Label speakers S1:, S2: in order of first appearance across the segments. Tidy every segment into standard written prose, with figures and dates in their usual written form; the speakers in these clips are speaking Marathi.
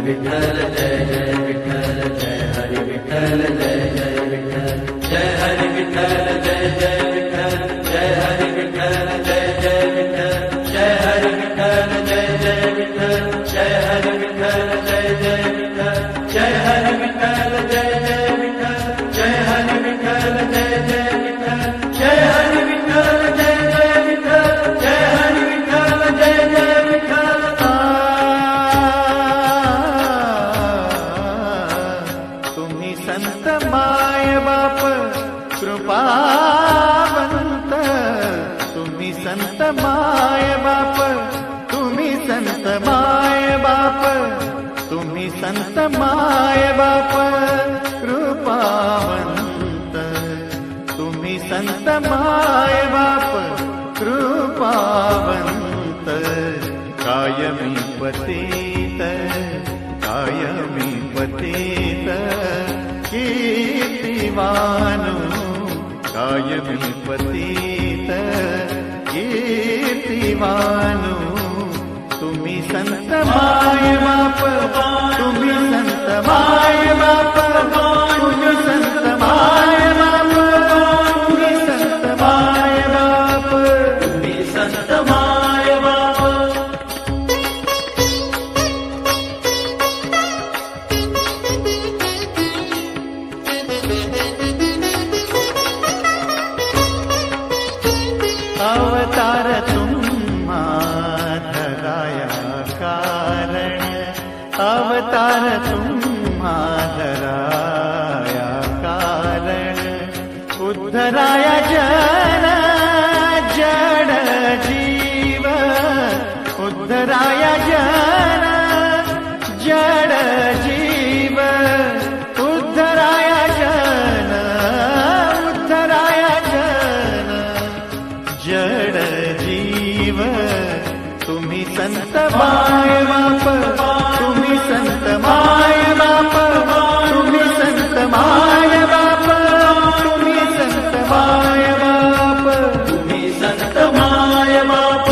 S1: विठ्ठल जय जय विठ्ठल जय हरी विठ्ठल जय जय विठ्ठल जय हरी विठ्ठल जय जय विठ्ठल जय हरी विठ्ठल जय जय विठ्ठल जय हरी विठ्ठल जय जय विठ्ठल जय हरी विठ्ठल जय जय विठ्ठल जय हरी विठ्ठल जय जय विठ्ठल जय हरी विठ्ठल जय जय विठ्ठल जय हरी विठ्ठल जय जय विठ्ठल जय हरी विठ्ठल जय जय विठ्ठल।
S2: तुम्ही संत माय बाप कृपावंत, तुम्ही संत माय बाप, तुम्ही संत माय बाप, तुम्ही संत माय बाप कृपावंत, तुम्ही संत माय बाप कृपावंत, कायमी पतित कायमी पतित कीर्तिवानु, कायमी पतित कीर्तिवानु, तुम्ही संत माय बाप, तुम्ही संत माय बाप, तुम्ही संत माय बाप, तुम्ही संत माय बाप,
S1: तुम्ही संत माय बाप।
S2: अवतार तुम्हा धराया कारण, अवतार तुम्हा धराया कारण, उद्धराया जन जड जीव, उद्धराया जन जड जीव, उद्धराया जन उद्धराया जन जड जीव, तुम्ही संत माय बाप, तुम्ही संत माय बाप, तुम्ही संत माय बाप, तुम्ही संत माय बाप,
S1: तुम्ही संत माय बाप।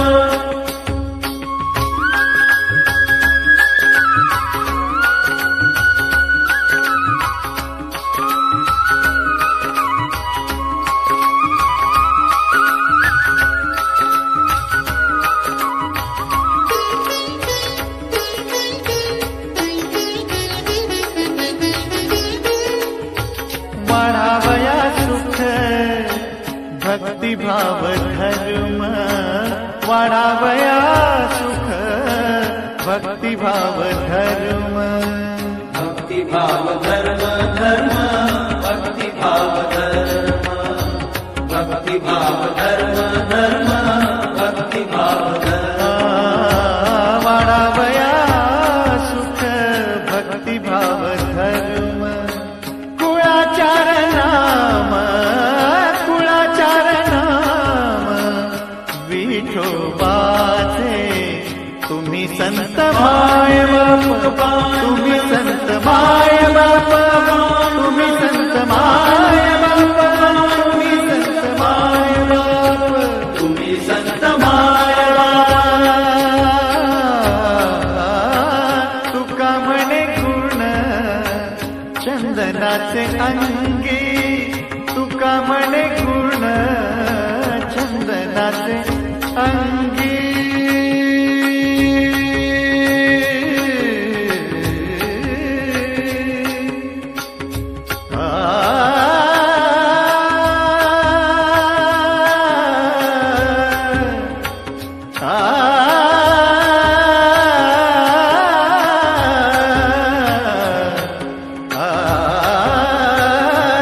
S2: वाढावया सुख भक्तिभाव धर्म, वाढावया सुख भक्तिभाव धर्म,
S1: भक्तिभाव धर्म धर्म भक्तिभाव धर्म, भक्तिभाव धर्म धर्म भक्तिभाव धर्म।
S2: वाढावया सुख भक्तिभाव धर्म, कुळाचार नाम, कुळाचार नाम विठोबाचे, तुम्ही संत माय बाप, तुम्ही संत माय बाप, तुम्ही संत माय बाप, तुम्ही संत माय बाप,
S1: तुम्ही संत माय बाप।
S2: तुका म्हणे गुण चंदनाचे अंगी, तुका म्हणे गुण चंदनाचे अंगी,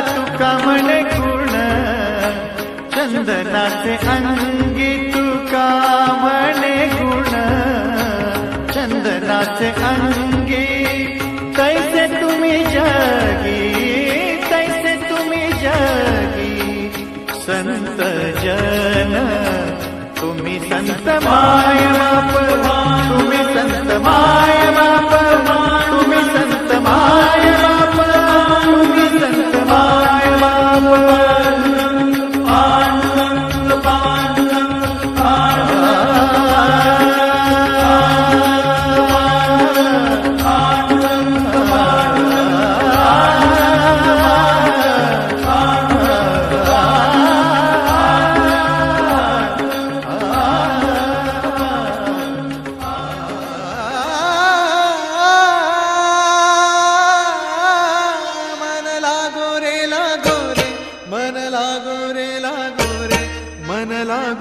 S2: तुका म्हणे गुण चंदनाचे अंगी, तुका म्हणे गुण चंदनाचे अंगी, तैसे तुम्ही जगी, तैसे तुम्ही जगी संत जन, तुम्ही संत माय बाप, तुम्ही संत माय बाप, तुम्ही संत माय बाप, तुम्ही संत माय बाप।
S1: पांडुरंग पांडुरंग पांडुरंग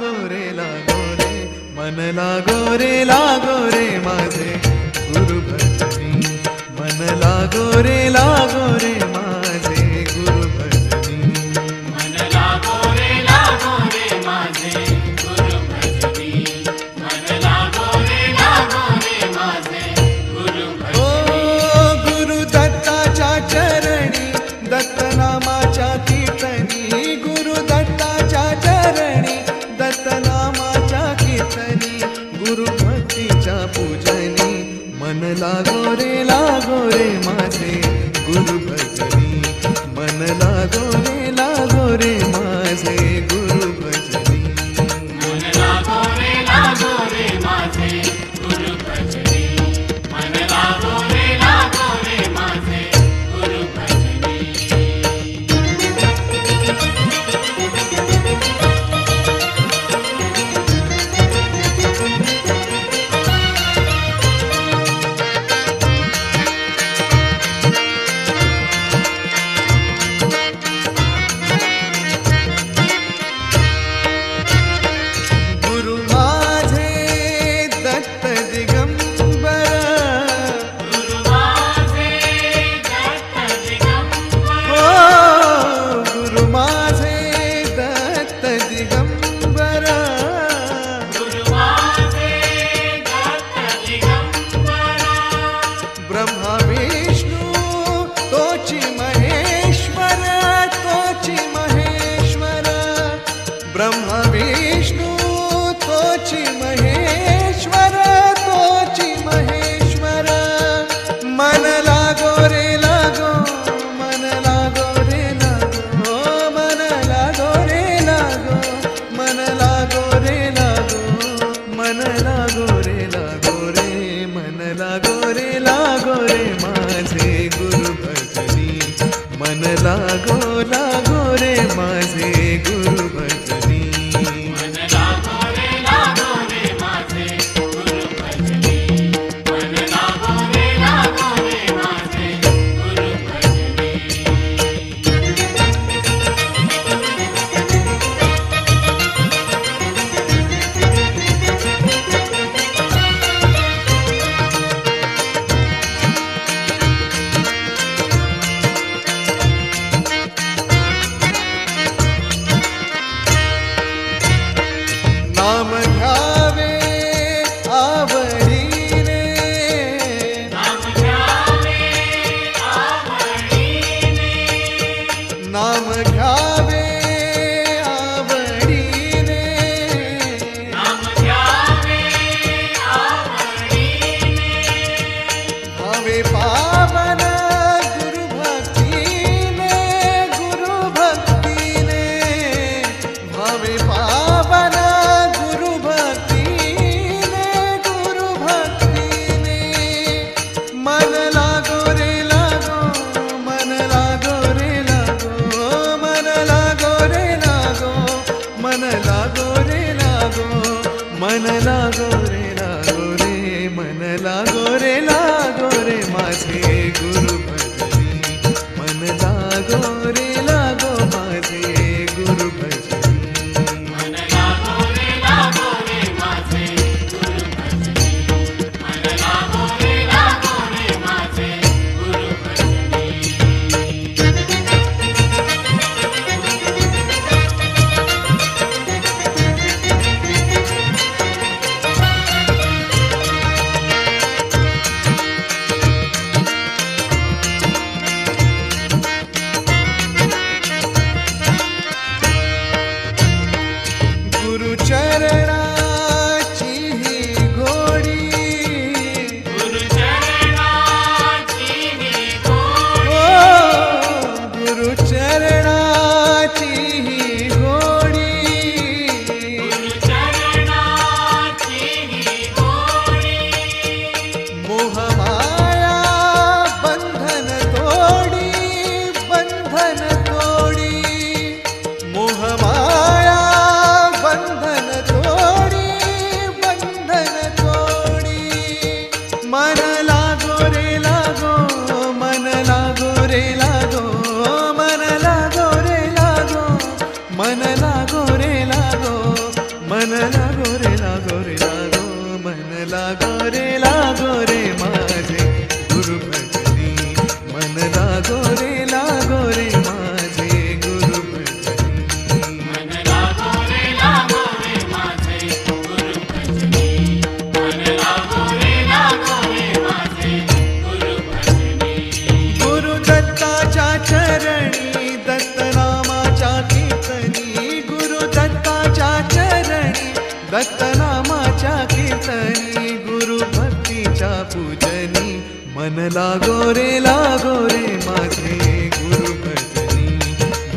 S2: मन लागो रे माझे गुरु भजनी मन लागो रे माझे गुरु भजनी
S1: मन लागो रे माझे गुरु भजनी मन लागो रे माझे गुरु
S2: ओ
S1: भजनी
S2: गुरु दत्ताच्या चरणी दत्त नामाच्या कीर्तनी गुरु दत्ताच्या चरणी दत्त नामाच्या कीर्तनी गुरु भक्तीच्या पूजनी मन लागो रे माझे गुरु भजनी मन लागो रे माझे गुरु भजनी
S1: मन लागो रे माझे गुरु भजनी मन लागो रे माझे गुरु भजनी
S2: गुरु माझे दत्त दिगंबर
S1: गुरु माझे दत्त दिगंबर
S2: ओ गुरु माझे दत्त दिगंबर
S1: गुरु माझे दत्त दिगंबर
S2: ब्रह्मा विष्णू तोची महेश्वर ब्रह्मा विष्णू तोची महेश्वर मन लागो रे मन लागो रे मन लागो रे मन लागो रे मन लागो रे मन लागो रे माझे गुरु भजनी मन लागो रे माझे गुरु भजनी
S1: मन लागो रे माझे गुरु भजनी मन लागो रे माझे गुरु भजनी
S2: नाम घ्यावे आवडीने
S1: नाम घ्यावे आवडीने
S2: नाम घ्यावे आवडीने
S1: नाम घ्यावे आवडीने
S2: भावे पावन गुरु भक्तीने भावे पावन गुरु भक्तीने मन लागो रे मन लागो रे मन लागो रे मन लागो रे मन लागो रे मन लागो रे माझे गुरु भजनी मन लागो रे माझे गुरु भजनी
S1: मन लागो रे माझे गुरु भजनी मन लागो रे माझे गुरु भजनी
S2: मन लागो रे लागो रे लागो मन लागो रे माझे गुरु भजनी मन लागो रे माझे गुरु भजनी
S3: मन लागो रे माझे गुरु भजनी मन लागो रे माझे गुरु भजनी
S2: गुरु दत्ताच्या चरणी दत्तनामाच्या कीर्तनी गुरु दत्ताच्या चरणी दत्तनामाच्या कीर्तनी गुरु भक्तीच्या पूजनी मन लागो रे माझे गुरु भजनी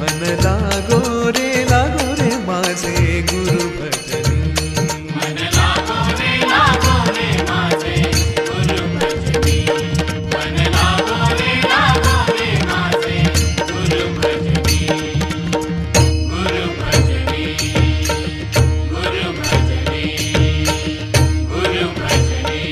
S2: मन लागो रे माझे गुरु भजनी
S3: मन लागो रे माझे गुरु भजनी मन लागो रे माझे गुरु भजनी गुरु भजनी गुरु भजनी गुरु भजनी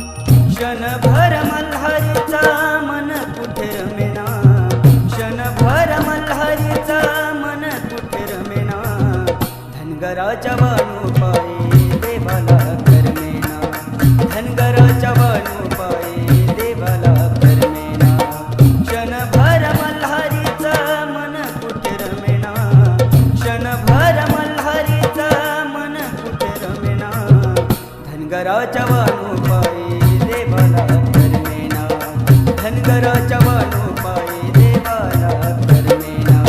S4: क्षणभर मल्हारीचा मन कुठे रमेना क्षणभर मल्हारीचा मन कुठे रमेना धनगराच्या वाणू पायी देवाला करमेना धनगराच्या वाणू पायी देवाला करमेना क्षणभर मल्हारीचा मन कुठे रमेना क्षणभर मल्हारीचा मन कुठे रमेना धनगराच्या वाणू पायी देवाला करमेना धनगराच्या वाणू पायी देवाला करमेना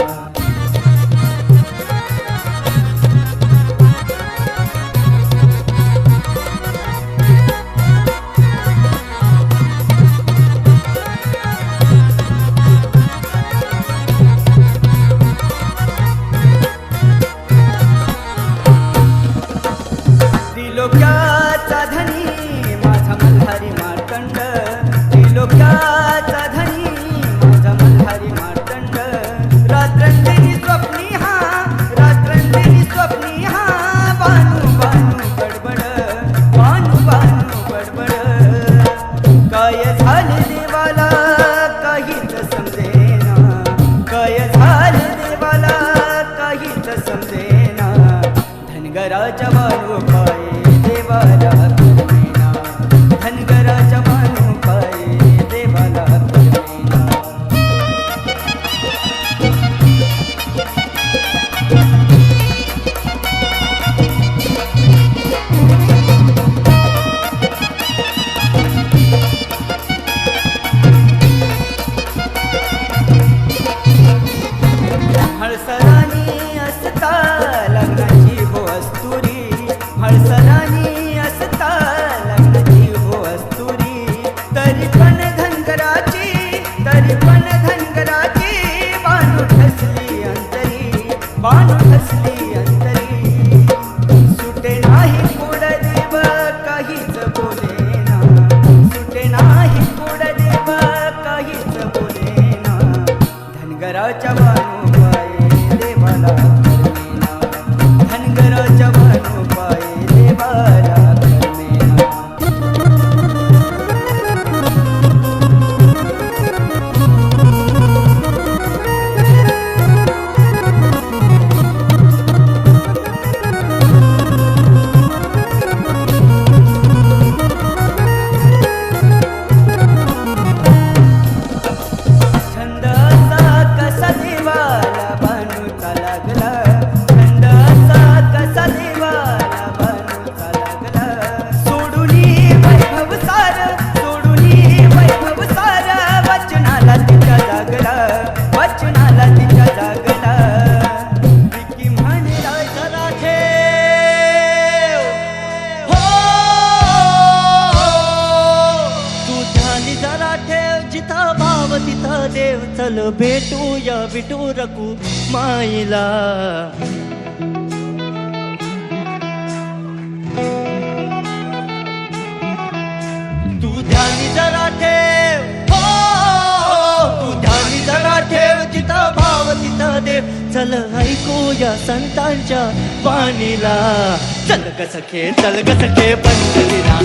S4: त्रिलोक्याचा धनी माझा मल्हारी मार्तंड त्रिलोक्याचा धनी माझा मल्हारी मार्तंड रात्रंदिनी स्वप्नी हा बानू बानू बडबड बानू बानू बडबड काय झाले देवाला काहीच समजेना काय झाले देवाला काहीच समजेना धनगराच्या वाणू पायी देवाला करमेना धनगराच्या वाणू पायी देवाला करमेना हळसरानी असता लग्नाची हो अस्तुरी हळसरानी असता लग्नाची हो अस्तुरी तरी पण धनगराची बानू ठसली अंतरी सुटे नाही कोड देव काहीच बोलेना सुटे नाही कोड देव काहीच बोलेना धनगराच्या वाणू पायी देवाला करमेना धनगराच्या वाणू पायी देवाला करमेना छंद असा कसा देवाला बानूचा लागला छंद असा कसा देवाला बानूचा लागला सोडूनी वैभव सार वचनाला तिच्या जागला विकी म्हणे राजा ठेव हो
S5: तू ध्यानी जरा ठेव जिथं भाव तिथं देव चल भेटूया विटू रकू माईला तू ध्यानी जरा ठेव हो तू ध्यानी जरा ठेव जिथं भाव तिथं देव चल ऐकूया संतांच्या वाणीला चल ग सखे पंढरीला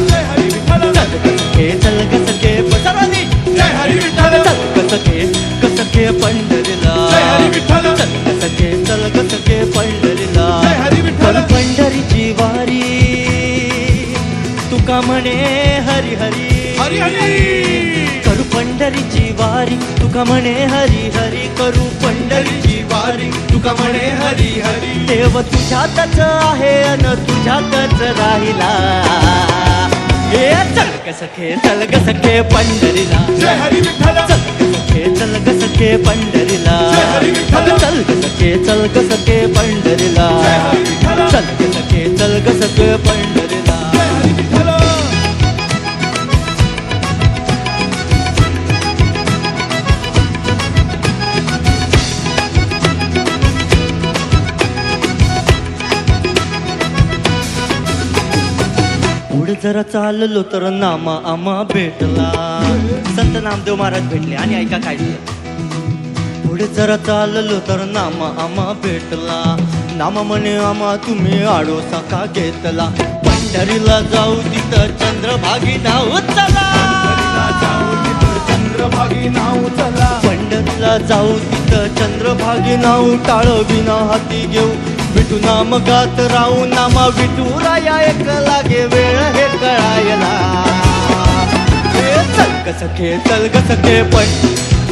S5: चल ग सखे पंढरीला पंढरीची वारी तुका म्हणे हरी हरी करू पंढरीची वारी
S2: तुका म्हणे हरी हरी
S5: देव तुझ्यातच आहे अन तुझ्यातच राहिला हे चल ग सखे चल ग सखे पंढरीला
S2: जय हरी विठ्ठल
S5: चल ग सखे चल ग सखे पंढरीला
S2: जय हरी विठ्ठल
S5: चल ग सखे चल ग सखे पंढरीला
S2: जय हरी विठ्ठल
S5: चल ग सखे चल ग सखे पंढरीला
S2: जय हरी विठ्ठल
S5: पुढे जरा चाललो तर नामा आम्हा भेटला संत नामदेव महाराज भेटले आणि ऐका काय झालं पुढे जरा चाललो तर नामा आम्हा भेटला नामा म्हणे आम्हा तुम्ही आडोसा का घेतला पंढरीला जाऊ तिथं चंद्रभागी नाव चला
S2: चंद्रभागी नाव चला
S5: पंढरीला जाऊ तिथं चंद्रभागी नाव टाळविना हाती घेऊ विठू नाम गात राहू नामा विठू राया एक लागे वेळ हे कळायला हे चल ग सखे चल ग सखे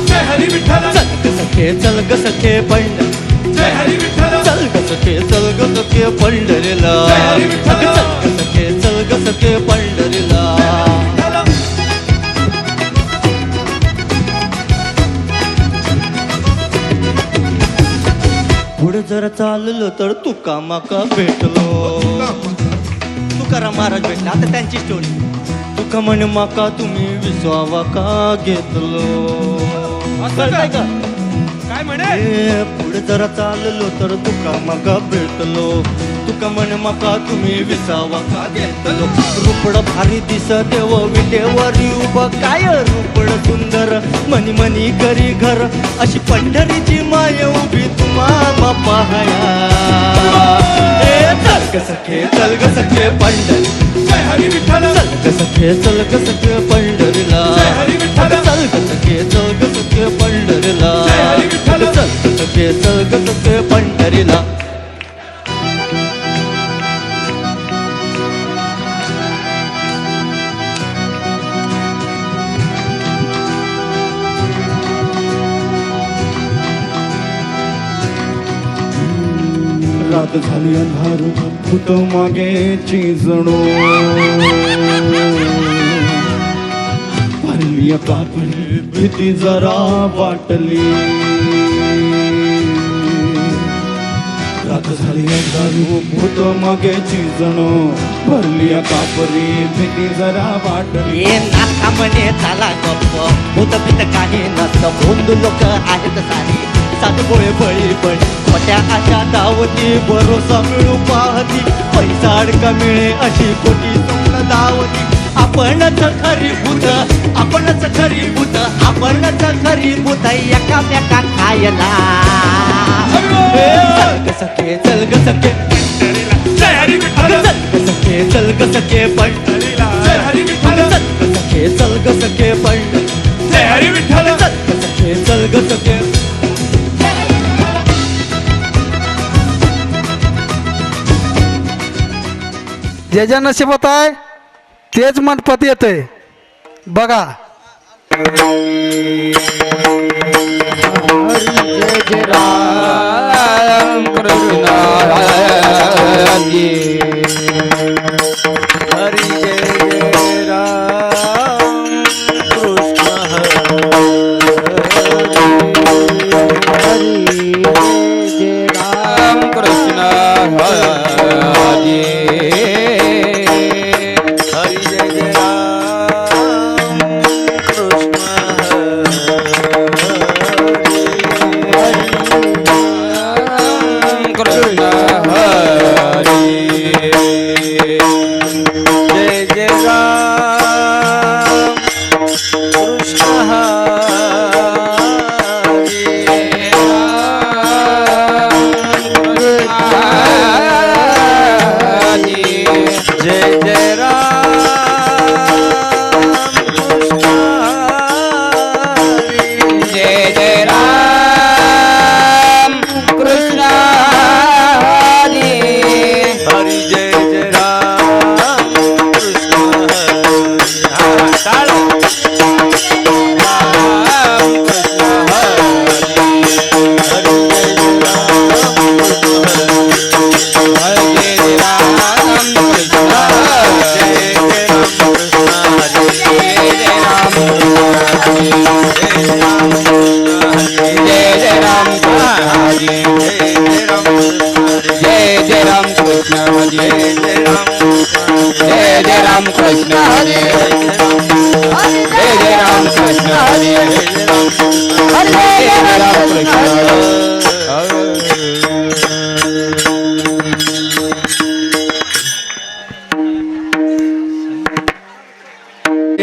S2: जय हरी विठ्ठल
S5: चल ग सखे चल ग सखे
S2: जय हरी विठ्ठल
S5: चल ग सखे चल ग सखे पंढरीला
S2: जय हरी विठ्ठल.
S5: चल ग सखे चल ग सखे पंढरीला पुढे जरा चाललो तर तुका माका भेटलो तुकाराम महाराज भेटले आता त्यांची स्टोरी तुका म्हणे माका तुम्ही विसवावा का घेतलो कळतंय का
S2: काय म्हणे
S5: ए, पुढे जरा चाललो तर तुका माका भेटलो तुका म्हणे माका तुम्ही विसावा का घेतलो रुपड भारी दिस देव विटेवरी उभं काय रुपड सुंदर मनी मनी करी घर अशी पंढरीची माय उभी तुम्हा पाहया ए, चल ग सखे चल ग सखे पंढरी
S2: जय हरी विठ्ठल
S5: चल ग सखे चल ग सखे पंढरीला
S2: जय हरी विठ्ठल.
S5: चल ग सखे चल ग सखे पंढरीला
S2: जय हरी विठ्ठल.
S5: चल ग सखे चल ग सखे पंढरीला
S2: रात झाली अंधार भूत मागेची जणू भरली कापली भीती जरा वाटली रात झाली अंधार भूत मागेची जणू भरली कापरी भीती जरा वाटली
S5: ये नाथा म्हणे चला गप्प भूत भीत काही नसतं बोंदू लोक आहेत सारी सात गोळे बळी पण पट्या आशा दावती भरोसा मिळू पाहती पैसा अडका मिळे अशी खोटी स्वप्न दावती आपणच खरी भूत आपणच खरी भूत आपणच खरी भूत एकामेका खायला ए, चल ग सखे चल ग सखे
S2: जय हरी विठ्ठल
S5: चल ग सखे चल ग सखे पंढरीला
S2: जय हरी विठ्ठल
S5: चल ग सखे चल ग सखे पंढरी
S2: जय हरी विठ्ठल
S5: चल ग सखे चल ग सखे
S6: जे ज्या नशिबात आहे तेच मनपत येतंय बघा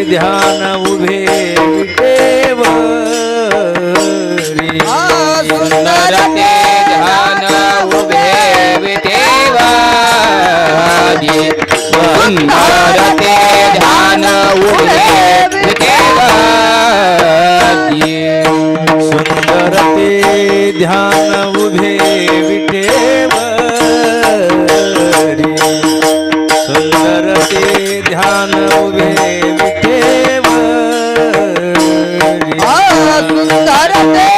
S1: ध्यान उभे विटेवरी
S3: सुंदर ते ध्यान उभे विटेवारी सुंदर ते ध्यान उभे विटेवारी
S1: सुंदर ते ध्यान उभे विटेवरी सुंदर ते ध्यान उभे
S3: सुंदर ते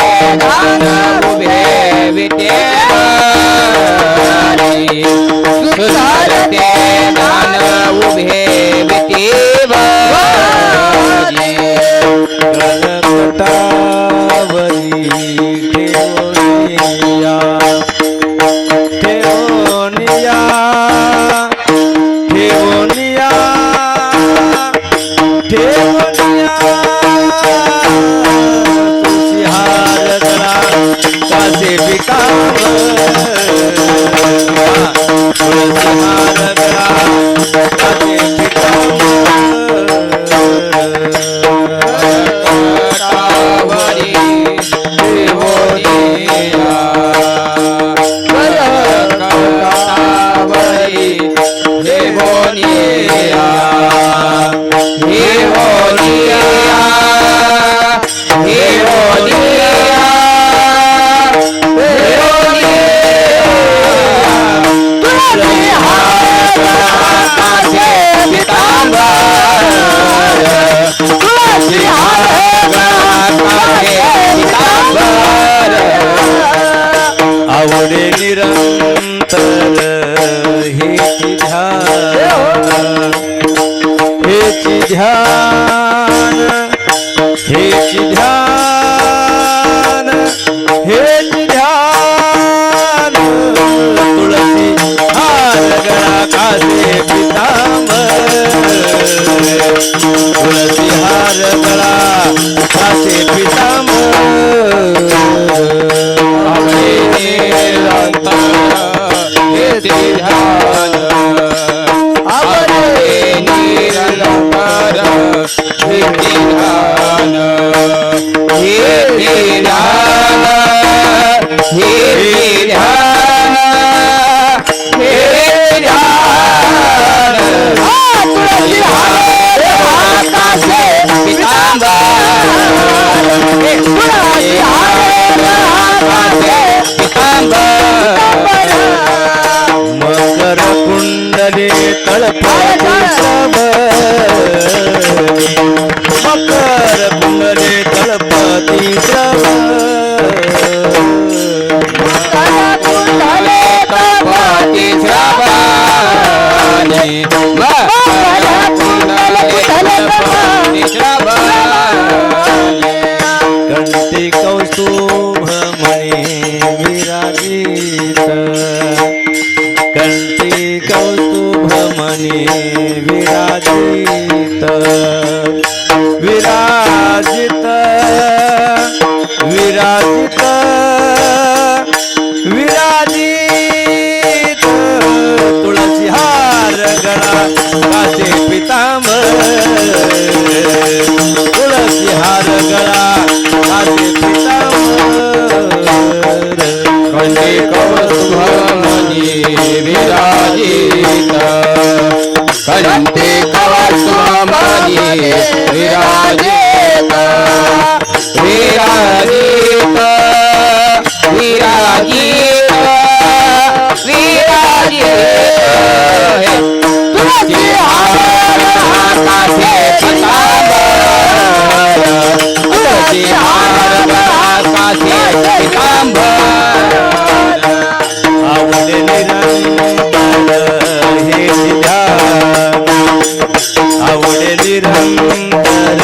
S3: ध्यान उभे विटेवारी सुंदर ते ध्यान उभे विटेवारी
S1: गणपटावरी ठेवोनिया ठेवोनिया ठेवोनिया ठेवोनिया तुळशीहार गळा कासे तुळशीहार गळा कासे
S3: तावरी देवोनिया तावरी देवोनिया देवोनिया देवोनिया
S1: आवडे निरंतर हेची ध्यान हेची ध्यान हेची ध्यान हेची ध्यान तुळसी हार गळा कासे पितांबर तुळसी हार गळा कासे पितांबर मकर कुंडले तळपाती मकर कुंडले तळपाती कंठी कौस्तुभ मणी विराजित कंठी कौस्तुभ मणी विराजित विराजित विराजित विराजित तुळसी हार गळा कासे पितांबर तुळसी हार गळा कासे पितांबर
S3: कंठी कौस्तुभमणि विराजित कंठी कौस्तुभमणि विराजित विराजित विराजित विराजित तुलसी हार कासे पितांबर तुलसी हार कासे पितांबर
S1: आवडे निरंतर हेची ध्यान आवडे निरंतर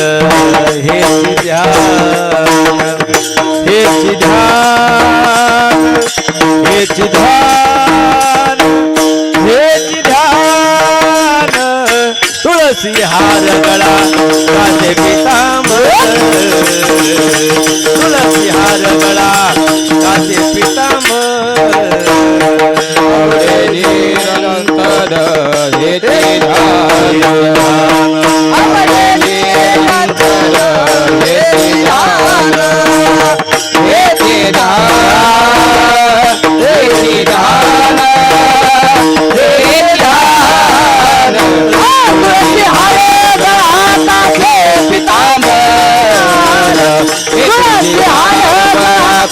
S1: हेची ध्यान हेची ध्यान हेची ध्यान हेची ध्यान तुळसी हार गळा कासे पितांबर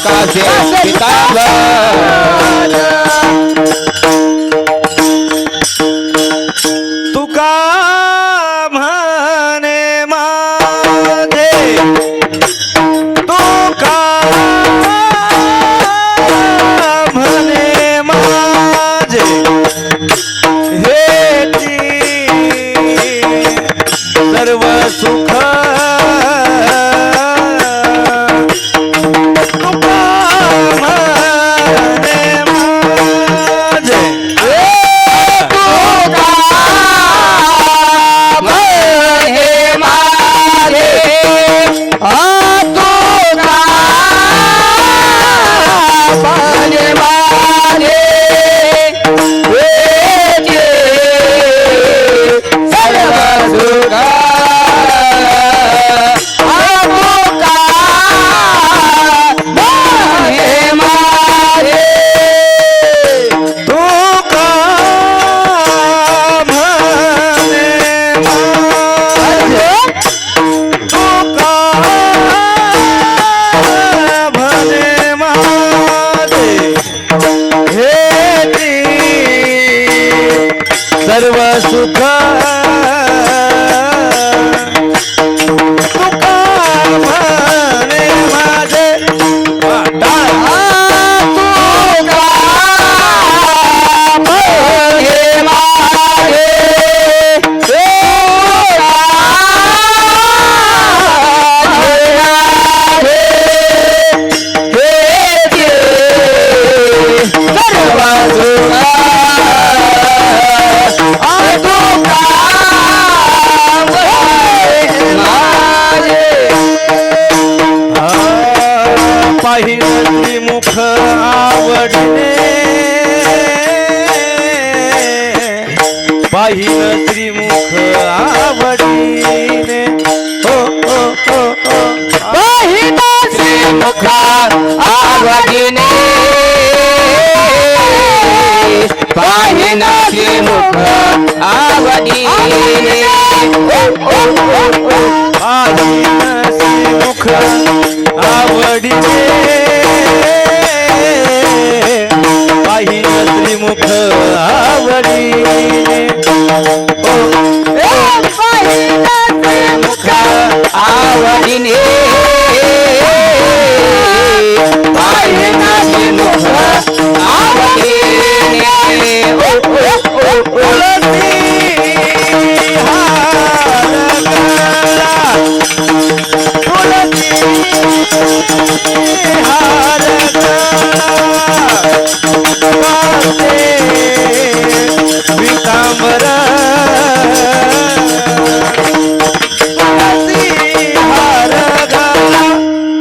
S3: कासे पितांबर
S5: तुका म्हणे माझे तुका म्हणे माझे हे सर्व सुख तुका म्हणे माझे सर्व सुख तुका म्हणे माझे तुका म्हणे माझे पाहिलं त्रिमुख आवडणे पाहिलं त्रिमुख आवडीने हो हो हो हो
S3: पाहिलं श्रीमुख आवडीने पाहिलं श्रीमुख आवडीने
S5: पाहिलं श्रीमुख